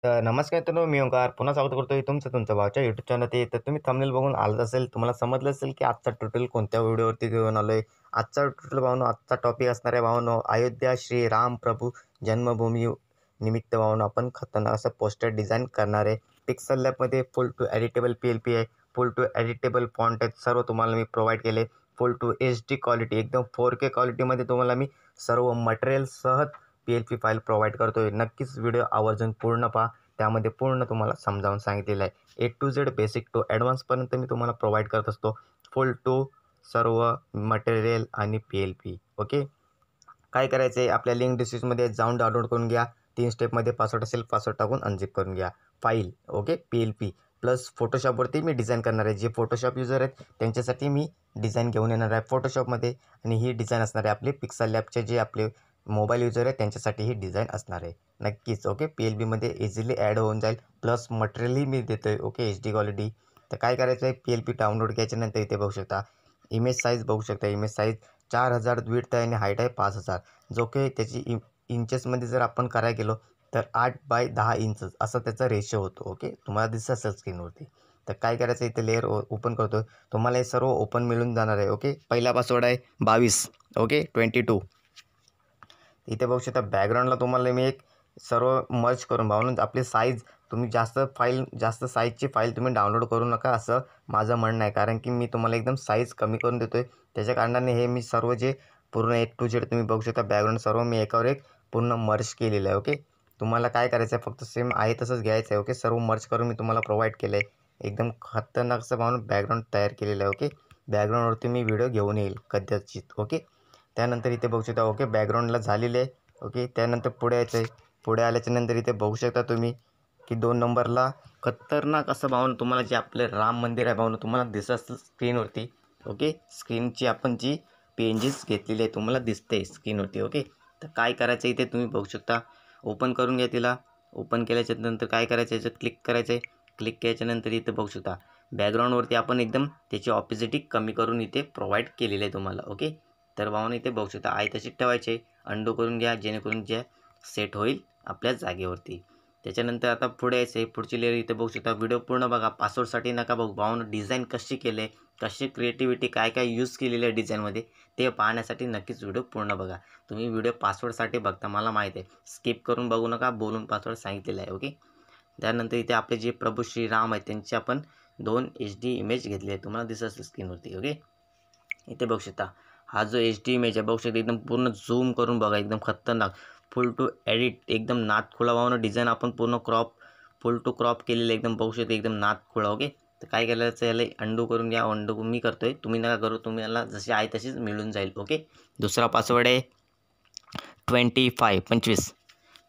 तर नमस्कार मित्रांनो, मी ओंकार पुन्हा स्वागत करतोय तुमचं भावच्या यूट्यूब चॅनलवरती. तर तुम्ही थंबनेल बघून आलाच असेल, तुम्हाला समजलं असेल की आजचा ट्युटोरियल कोणत्या व्हिडिओवरती घेऊन आलोय. आजचा ट्युटोरियल भावांनो, आजचा टॉपिक असणार आहे भावांनो, अयोध्या श्री राम प्रभू जन्मभूमी निमित्त भावांनो आपण खतरनाक असं पोस्टर डिझाईन करणार आहे. पिक्सल लॅबमध्ये फुल टू एडिटेबल PLP आहे, फुल टू एडिटेबल फॉन्ट आहेत, सर्व तुम्हाला मी प्रोव्हाइड केले. फुल टू HD क्वालिटी एकदम 4K क्वालिटीमध्ये तुम्हाला मी सर्व मटेरियलसह PLP फाईल प्रोव्हाइड करतोय. नक्कीच व्हिडिओ आवर्जून पूर्ण पहा. त्यामध्ये पूर्ण तुम्हाला समजावून सांगितलेलं आहे. A to Z basic to ॲडव्हान्सपर्यंत मी तुम्हाला प्रोव्हाइड करत असतो. फुल टू सर्व मटेरियल आणि PLP. ओके. काय करायचं आहे, आपल्या लिंक डिस्क्रिप्शनमध्ये जाऊन डाउनलोड करून घ्या. 3 स्टेपमध्ये पासवर्ड असेल, पासवर्ड टाकून अनझिप करून घ्या फाईल. ओके. PLP प्लस फोटोशॉपवरती मी डिझाईन करणार आहे. जे फोटोशॉप युजर आहेत त्यांच्यासाठी मी डिझाईन घेऊन येणार आहे फोटोशॉपमध्ये. आणि ही डिझाईन असणार आहे आपले पिक्सल लॅबचे जे आपले मोबाईल युजर आहेत त्यांच्यासाठी ही डिझाईन असणार आहे. नक्कीच ओके. PLPमध्ये इझिली ॲड होऊन जाईल. प्लस मटेरियलही मी देतो आहे. ओके. HD quality. तर काय करायचं आहे, PLP डाउनलोड केल्याच्यानंतर इथे बघू शकता. इमेज साईज बघू शकता. इमेज साईज 4000 विड्थ आहे आणि हाईट आहे 5000. जो काही त्याची इंचेसमध्ये जर आपण करायला गेलो तर 8x10 इंच असा त्याचा रेशो होतो. ओके. तुम्हाला दिसत असेल स्क्रीनवरती. तर काय करायचं, इथे लेअर ओपन करतो. तुम्हाला हे सर्व ओपन मिळून जाणार आहे. ओके. पहिला पासवर्ड आहे 22. ओके. 22. इथे बघू शकता बॅकग्राऊंडला तुम्हाला मी एक सर्व मर्ज करून म्हणून आपली साईज तुम्ही जास्त साईजची फाईल तुम्ही डाउनलोड करू नका असं माझं म्हणणं आहे. कारण की मी तुम्हाला एकदम साईज कमी करून देतो आहे. त्याच्या कारणाने हे मी सर्व जे पूर्ण A to Z तुम्ही बघू शकता बॅकग्राऊंड सर्व मी एकावर एक पूर्ण मर्ज केलेलं आहे. ओके. तुम्हाला काय करायचं आहे, फक्त सेम आहे तसंच घ्यायचं आहे. ओके. सर्व मर्ज करून मी तुम्हाला प्रोव्हाइड केलं आहे. एकदम खतरनाक असं म्हणून बॅकग्राऊंड तयार केलेलं आहे. ओके. बॅकग्राऊंडवरती मी व्हिडिओ घेऊन येईल कदाचित. ओके. त्यानंतर इथे बघू शकता. ओके. बॅकग्राऊंडला झालेले आहे. ओके. त्यानंतर पुढे यायचं आहे. पुढे आल्याच्यानंतर इथे बघू शकता तुम्ही की 2 नंबरला खतरनाक असं भावनं तुम्हाला जे आपलं राम मंदिर आहे भावनं तुम्हाला दिसत असेल स्क्रीनवरती. ओके. स्क्रीनची आपण जी पेंजेस घेतलेली आहे तुम्हाला दिसते स्क्रीनवरती. ओके. तर काय करायचं इथे तुम्ही बघू शकता. ओपन करून घ्या तिला. ओपन केल्याच्यानंतर काय करायचं, याच्यात क्लिक करायचं आहे. क्लिक केल्याच्यानंतर इथे बघू शकता बॅकग्राऊंडवरती आपण एकदम त्याची ऑपॉझिटी कमी करून इथे प्रोव्हाइड केलेली आहे तुम्हाला. ओके. तर भावनं इथे बघू शकता आहे तशीच ठेवायचे. अंडू करून घ्या जेणेकरून ज्या सेट होईल आपल्या जागेवरती. त्याच्यानंतर आता पुढे यायचं आहे. पुढची लेअर इथे बघू शकता. व्हिडिओ पूर्ण बघा. पासवर्डसाठी नका बघू. भावनं डिझाईन कशी केले आहे, कशी क्रिएटिव्हिटी काय काय यूज केलेली आहे डिझाईनमध्ये ते पाहण्यासाठी नक्कीच व्हिडिओ पूर्ण बघा. तुम्ही व्हिडिओ पासवर्डसाठी बघता मला माहीत आहे. स्किप करून बघू नका. बोलून पासवर्ड सांगितलेला आहे. ओके. त्यानंतर इथे आपले जे प्रभू श्रीराम आहेत त्यांची आपण 2 HD इमेज घेतली आहे. तुम्हाला दिसत असेल स्क्रीनवरती. ओके. इथे बघू शकता. हा जो HD इमेज आहे बघू शकता एकदम पूर्ण झूम करून बघा. एकदम खतरनाक फुल टू एडिट एकदम नादखुळा भावनं डिझाईन आपण पूर्ण फुल टू क्रॉप केलेलं एकदम बघू शकता एकदम नादखुळा. ओके. तर काय करायचं, याला अंडू करून घ्या. अंडू मी करतोय, तुम्ही नका करू. तुम्हाला जशी आहे तशीच मिळून जाईल. ओके. दुसरा पासवर्ड आहे 25.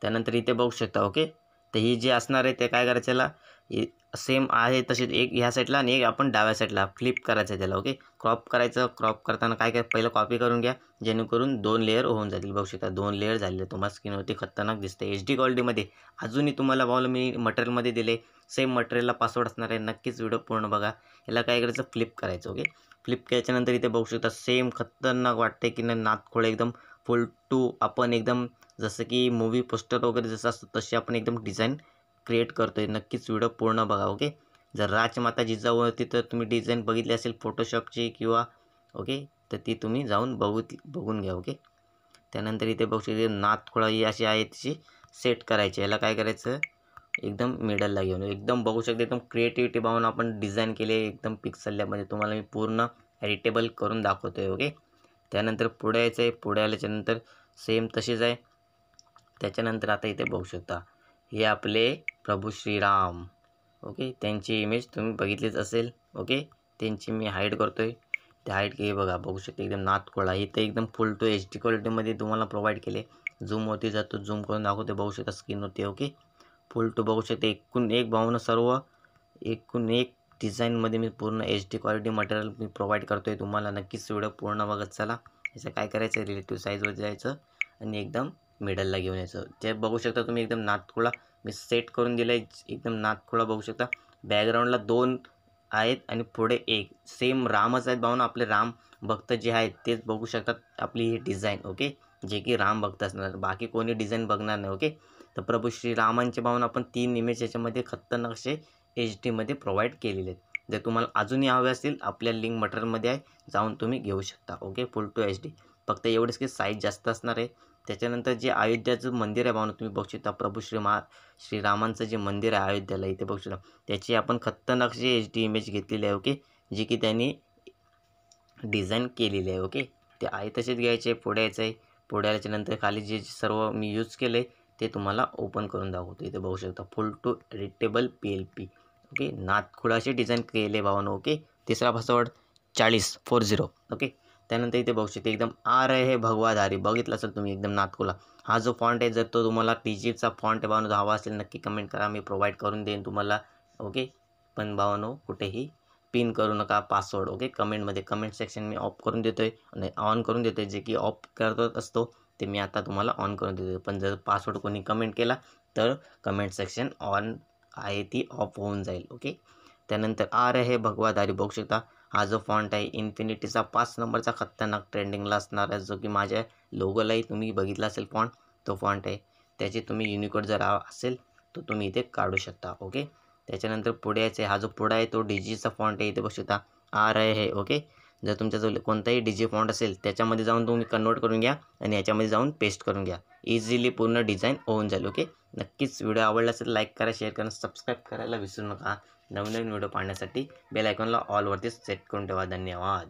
त्यानंतर इथे बघू शकता. ओके. तर ही जी असणार आहे ते काय करायचं, याला सेम आहे तशीच एक ह्या साईडला आणि एक आपण डाव्या साईडला फ्लिप करायचं आहे त्याला. ओके. क्रॉप करायचं. क्रॉप करताना काय पहिलं कॉपी करून घ्या जेणेकरून 2 लेअर होऊन जातील. बघू शकता 2 लेअर झालेले तुम्हाला स्क्रीनवरती खतरनाक दिसते HD क्वालिटीमध्ये. अजूनही तुम्हाला भावलं मी मटेरियलमध्ये दिले. सेम मटेरियलला पासवर्ड असणार आहे. नक्कीच व्हिडिओ पूर्ण बघा. याला काय करायचं, फ्लिप करायचं. ओके. फ्लिप केल्याच्यानंतर इथे बघू शकता सेम खतरनाक वाटते की नाही नादखुळं एकदम फुल टू आपण एकदम जसं की मूव्ही पोस्टर वगैरे जसं असतं तशी आपण एकदम डिझाईन क्रिएट करतोय. नक्कीच व्हिडिओ पूर्ण बघा. ओके. जर राजमाता जिजाऊवरती तर तुम्ही डिझाईन बघितली असेल फोटोशॉपची किंवा ओके तर ती तुम्ही जाऊन बघून घ्या. ओके. त्यानंतर इथे बघू शकता नादखुळा ही अशी आहे तशी सेट करायची. याला काय करायचं, एकदम मिडलला घेऊन एकदम बघू शकता एकदम क्रिएटिव्हिटी पाहून आपण डिझाईन केले एकदम पिक्सल लॅबमध्ये. तुम्हाला मी पूर्ण एडिटेबल करून दाखवतोय. ओके. त्यानंतर पुढे यायचं आहे. पुढे आल्याच्यानंतर सेम तशीच आहे. त्याच्यानंतर आता इथे बघू शकता हे आपले प्रभू श्रीराम. ओके. त्यांची इमेज तुम्ही बघितलीच असेल. ओके. त्यांची मी हाईड करतोय. ते हाईड हे बघा बघू शकता एकदम नादखुळा. इथे एकदम फुल टू HD क्वालिटीमध्ये तुम्हाला प्रोव्हाइड केले. झूमवरती जातो, झूम करून दाखवते. बघू शकता स्क्रीनवरती. ओके. फुल टू बघू शकता. एकूण एक भावनं सर्व एकूण एक डिझाईनमध्ये मी पूर्ण HD क्वालिटी मटेरियल मी प्रोव्हाइड करतोय तुम्हाला. नक्कीच व्हिडिओ पूर्ण बघत चला. याचं काय करायचं, रिलेटिव्ह साईजवर जायचं आणि एकदम मिडलला घेऊन यायचं. ते बघू शकता तुम्ही एकदम नादखुळा मी सेट करून दिलं आहे. एकदम नादखुळा बघू शकता. बॅकग्राऊंडला 2 आहेत आणि पुढे एक सेम रामच आहेत भावना. आपले राम भक्त जे आहेत तेच बघू शकतात आपली ही डिझाईन. ओके. जे की राम भक्त असणार, बाकी कोणी डिझाईन बघणार नाही. ओके. तर प्रभू श्रीरामांचे भावना आपण 3 इमेज याच्यामध्ये खतरनाक असे HD प्रोव्हाइड केलेले आहेत. जर तुम्हाला अजूनही हवे असतील आपल्या लिंक मटेरियलमध्ये आहे, जाऊन तुम्ही घेऊ शकता. Okay, full to HD. फक्त एवढंच की साईज जास्त असणार आहे. त्याच्यानंतर जे अयोध्याचं मंदिर आहे भावना तुम्ही बघू शकता, प्रभू श्रीरामांचं जे मंदिर आहे अयोध्याला इथे बघू शकता, त्याची आपण खतरनाक अशी HD इमेज घेतलेली आहे. ओके, जी की त्यांनी डिझाईन केलेली आहे. ओके, ते आहे तसेच घ्यायचे. पुढे यायचं आहे. पुढे आल्याच्यानंतर खाली जे सर्व मी यूज केले ते तुम्हाला ओपन करून दाखवतो. इथे बघू शकता full to editable PLP. Okay, नाथखुळाचे डिझाईन केले भावानो. ओके, तिसरा पासवर्ड 4040. ओके, त्यानंतर इथे बघू शकता एकदम आ रहे है भगवाधारी, बघितलं असेल तुम्ही एकदम नाथखुळा. हा जो फॉन्ट आहे, जर तो तुम्हाला टीजीचा फॉन्ट आहे भावानो हवा असेल नक्की कमेंट करा, मी प्रोव्हाइड करून देईन तुम्हाला. ओके, पण भावानो कुठेही पिन करू नका password. Okay, comment section me of करून देतोय आणि ऑन करून देतोय. जे की ऑफ करत असतो ते मी आता तुम्हाला ऑन करून देतोय. पण जर पासवर्ड कोणी कमेंट केला तर कमेंट सेक्शन ऑन आहे ती ऑफ होऊन जाईल. ओके, त्यानंतर आ रहे भगवाधारी बघू शकता. हा जो फॉन्ट आहे इन्फिनिटीचा 5 नंबरचा खतरनाक ट्रेंडिंगला असणारा, जो की माझ्या लोगोलाही तुम्ही बघितला असेल फॉन्ट, तो फॉन्ट आहे. त्याचे तुम्ही युनिकोड जर असेल तर तुम्ही इथे काढू शकता. ओके, त्याच्यानंतर पुढे यायचं आहे. हा जो पुढे आहे तो डीजीचा फॉन्ट आहे. इथे बघू शकता आ रहे है. ओके, जर तुमच्याजवळ कोणताही डीजी फॉन्ट असेल त्याच्यामध्ये जाऊन तुम्ही कन्वर्ट करून घ्या आणि याच्यामध्ये जाऊन पेस्ट करून घ्या. इझिली पूर्ण डिझाईन होऊन जाईल. ओके, नक्कीच व्हिडिओ आवडला असेल लाईक करा, शेअर करा, सबस्क्राईब करायला विसरू नका. नवीन व्हिडिओ पाहण्यासाठी बेल आयकॉनला ऑलवरती सेट करून ठेवा. धन्यवाद.